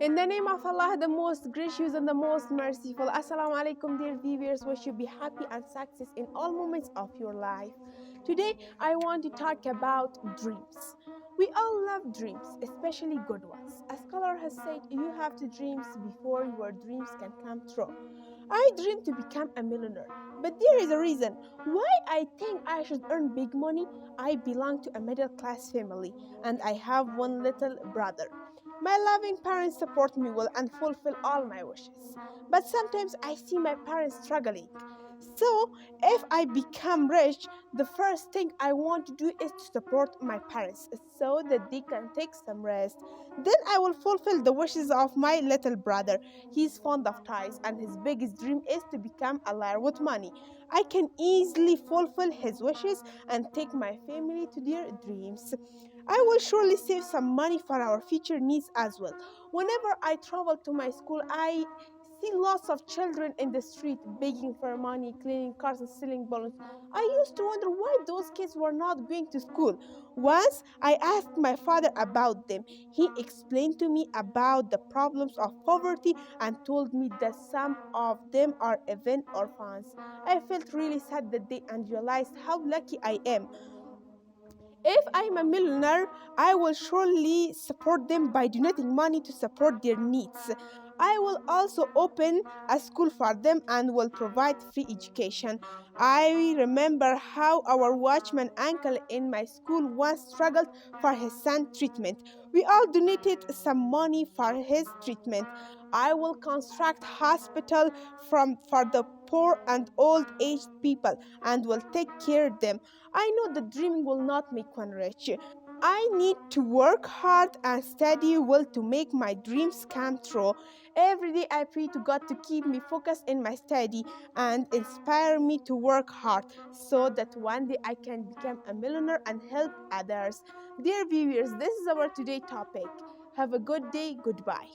In the name of Allah, the most gracious and the most merciful. Assalamu alaikum, dear viewers. Wish you be happy and success in all moments of your life. Today, I want to talk about dreams. We all love dreams, especially good ones. A scholar has said you have to dream before your dreams can come true. I dream to become a millionaire, but there is a reason why I think I should earn big money. I belong to a middle class family and I have one little brother. My loving parents support me well and fulfill all my wishes. But sometimes I see my parents struggling. So, if I become rich, the first thing I want to do is to support my parents so that they can take some rest. Then I will fulfill the wishes of my little brother. He's fond of toys and his biggest dream is to become a lawyer with money. I can easily fulfill his wishes and take my family to their dreams. I will surely save some money for our future needs as well. Whenever I travel to my school, I see lots of children in the street begging for money, cleaning cars, and selling balloons. I used to wonder why those kids were not going to school. Once I asked my father about them. He explained to me about the problems of poverty and told me that some of them are even orphans. I felt really sad that day and realized how lucky I am. If I'm a millionaire, I will surely support them by donating money to support their needs. I will also open a school for them and will provide free education. I remember how our watchman uncle in my school once struggled for his son's treatment. We all donated some money for his treatment. I will construct hospital for the poor and old aged people and will take care of them. I know that dreaming will not make one rich. I need to work hard and study well to make my dreams come true. Every day I pray to God to keep me focused in my study and inspire me to work hard so that one day I can become a millionaire and help others. Dear viewers, this is our today topic. Have a good day. Goodbye.